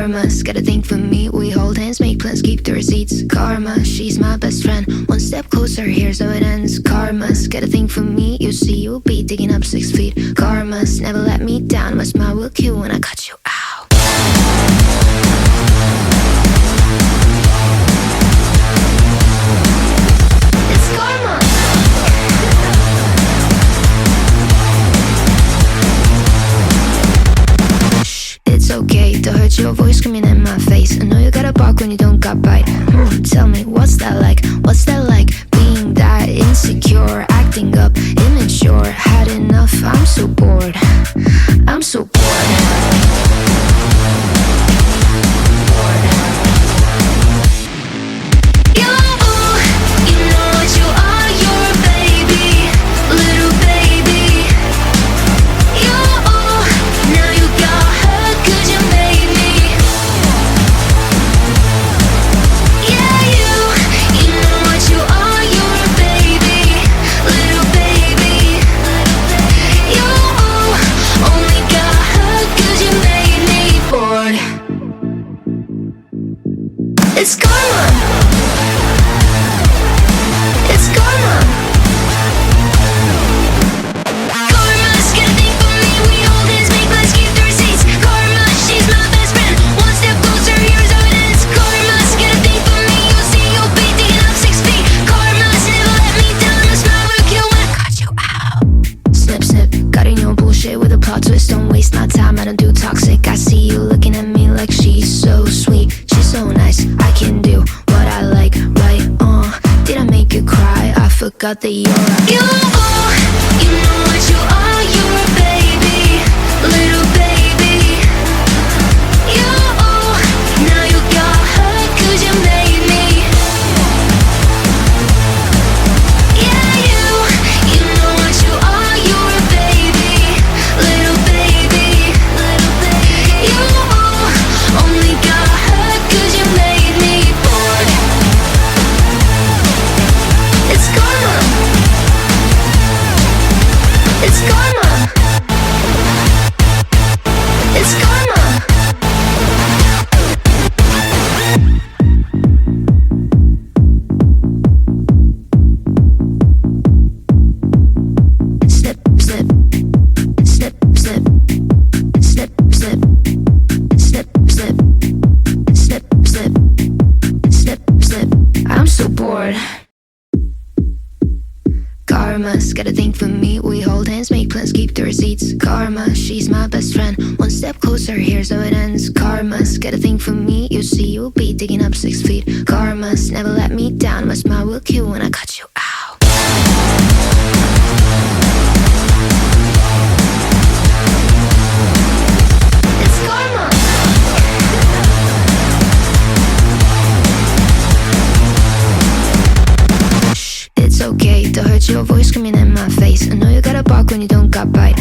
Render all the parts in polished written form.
Karma's got a thing for me. We hold hands, make plans, keep the receipts. Karma, she's my best friend. One step closer, here's how it ends. Karma's got a thing for me. You see, you'll be digging up 6 feet. Karma's never let me down. My smile will kill when I cut you out. It's karma. It's okay to hurt your voice screaming in my face. I know you gotta bark when you don't got bite. Tell me, what's that like? What's that like? Being that insecure, acting up, immature. Had enough, I'm so bored. I'm so bored. It's karma. It's karma. Karma's got a thing for me. We hold hands, make plans, keep the receipts. Karma, she's my best friend. One step closer, here's how it ends. Karma's got a thing for me. You'll see, you'll be digging up 6 feet. Karma's never let me down. My smile will kill when I cut you out. Snip, snip, got in your bullshit with a plot twist. Don't waste my time, I don't do toxic. I see you looking at me like she's so sweet. So nice, I can do what I like, right? Did I make you cry? I forgot that you're you know what you are, you're a baby, little baby. You, now you got hurt 'cause you made me. Yeah, you know what you are, you're a baby, little baby, little baby. You only got hurt 'cause you made me bored. It's karma. It's karma. It's karma. Snip, snip, snip, snip, snip, snip, snip, snip. Snip, snip, snip, snip. I'm so bored. Karma's got a thing for me. We hold hands, make plans, keep the receipts. Karma, she's my best friend. One step closer, here's how it ends. Karma's got a thing for me. You see, you'll be digging up 6 feet. Karma's never let me down. My smile will kill when I cut you out. It's karma. It's okay to hurt your voice screaming in my face. I know you gotta bark when you don't got bite.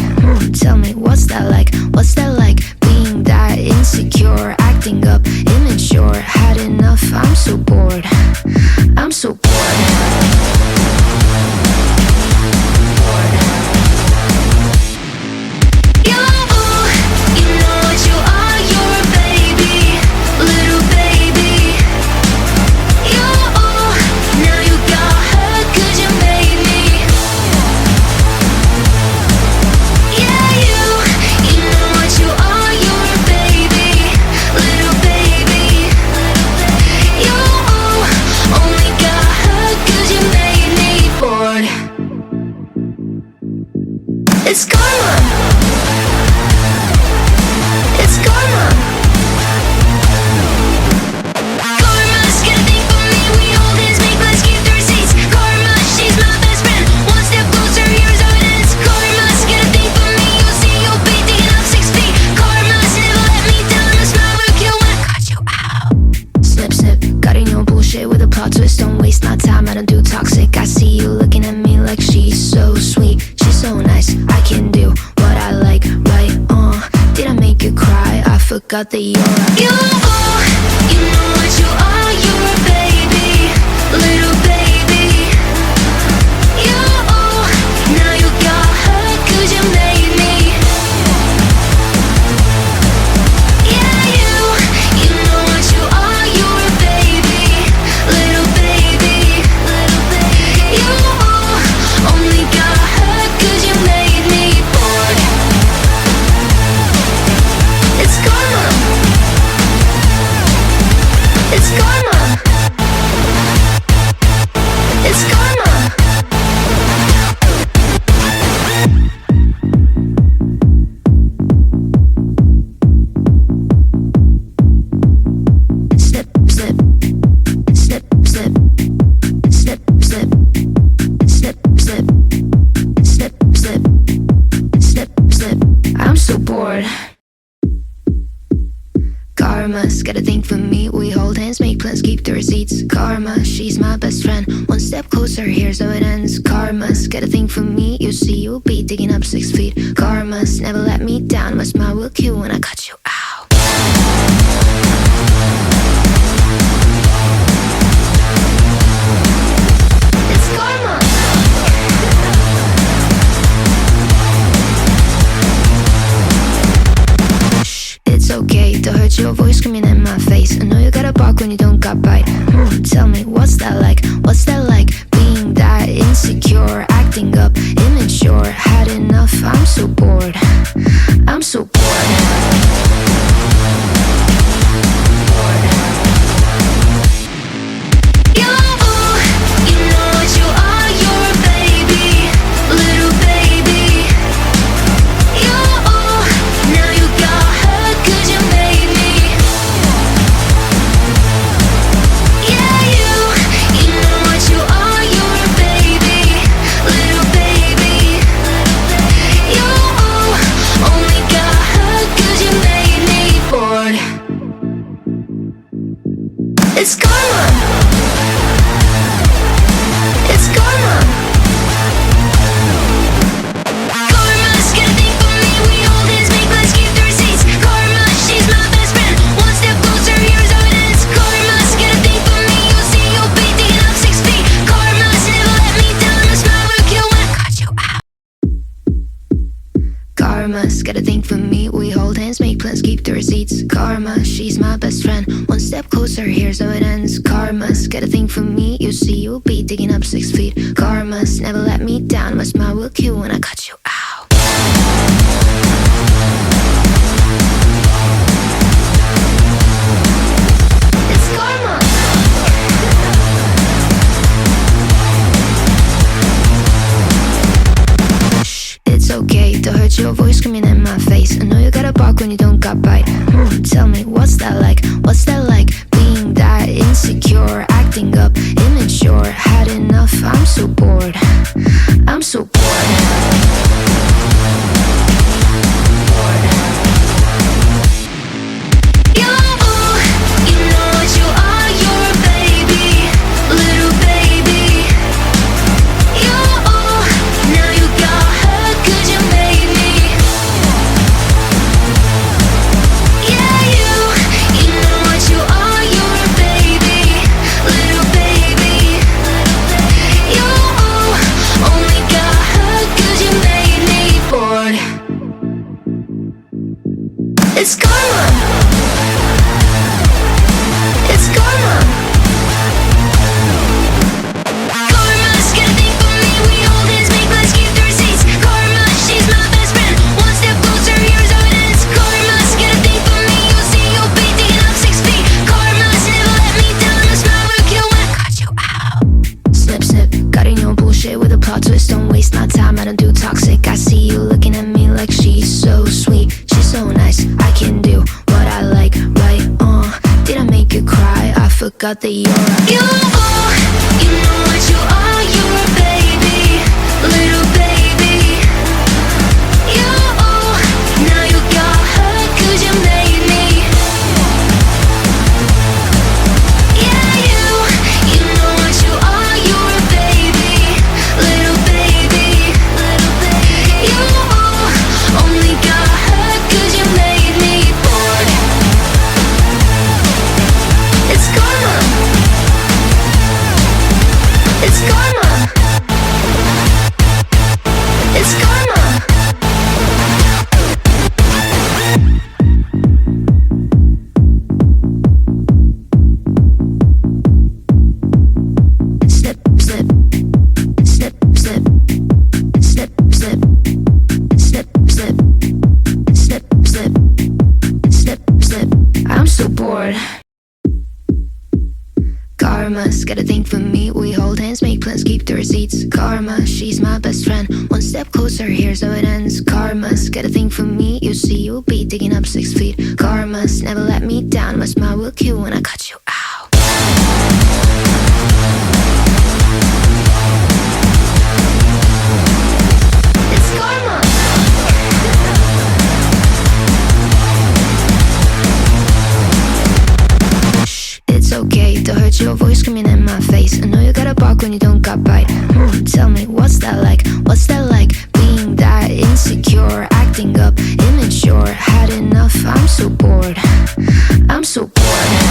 Tell me, what's that like? What's that like? Being that insecure, acting up, immature. Had enough, I'm so bored. I'm so bored. You know what you are, you're a baby, little baby. You, now you got hurt 'cause you made me. Yeah, you know what you are, you're a baby, little baby. You only got hurt 'cause you made me bored. It's karma. It's karma. Karma's got a thing for me. We hold hands, make plans, keep the receipts. Karma, she's my best friend. One step closer, here's how it ends. Karma's got a thing for me. You'll see, you'll be digging up 6 feet. Karma's never let me down. My smile will kill when I cut you out. Snip, snip, got in your bullshit with a plot twist. Don't waste my time, I don't do toxic. I see you looking at me like she's so sweet. She's so nice, I can do what I like, right? Did I make you cry? I forgot that you're you know what you are, you're a baby, little baby. You, now you got hurt 'cause you made me. Yeah, Karma's got a thing for me. We hold hands, make plans, keep the receipts. Karma, she's my best friend. One step closer, here's how it ends. Karma's got a thing for me. You see, you'll be digging up 6 feet. Karma's never let me down. My smile will kill when I cut you out. It's karma. It's okay to hurt your voice screaming in my face. I know you gotta bark when you don't got bite. Tell me, what's that like? What's that like? Being that insecure, acting up, immature. Had enough, I'm so bored. I'm so bored. It's karma. It's karma. Karma's got a thing for me. We hold hands, make plans, keep the receipts. Karma, she's my best friend. One step closer, here's how it ends. Karma's got a thing for me. You'll see, you'll be digging up 6 feet. Karma's never let me down. My smile will kill when I cut you out. Karma's got a thing for me. We hold hands, make plans, keep the receipts. Karma, she's my best friend. One step closer, here's how it ends. Karma's got a thing for me. You see, you'll be digging up 6 feet. Karma's never let me down. My smile will kill when I cut you out. It's karma. It's okay to hurt your voice screaming in my face. I know you gotta bark when you don't got bite. Tell me, what's that like? What's that like? Being that insecure, acting up, immature. Had enough, I'm so bored. I'm so bored. It's karma. It's karma. Karma's got a thing for me. We hold hands, make plans, keep the receipts. Karma, she's my best friend. One step closer, here's how it ends. Karma's got a thing for me. You'll see, you'll be digging up 6 feet. Karma's never let me down. My smile will kill when I cut you out. Snip, snip, cutting your bullshit with a plot twist. Don't waste my time, I don't do toxic. I see you looking at me like she's so sweet. So nice, I can do what I like, right? Did I make you cry? I forgot that you're you know what you are, you're a baby, little baby. You, now you got hurt 'cause you made me. Yeah, you know what you are, you're a baby, little baby, little baby. You only got hurt 'cause you made me bored. It's karma. It's karma. It's karma. Snip, snip, snip, snip, snip, snip, snip, snip, snip, snip, snip, snip. I'm so bored. Karma's got a thing for me. We hold hands, make plans, keep the receipts. Karma, she's my best friend. One step closer, here's how it ends. Karma's got a thing for me. You see, you'll be digging up 6 feet. Karma's never let me down. My smile will kill when I cut you out. It's karma. your voice screaming in my face. I know you gotta bark when you don't got bite. Tell me, what's that like? What's that like? Being that insecure, acting up, immature. Had enough, I'm so bored. I'm so bored.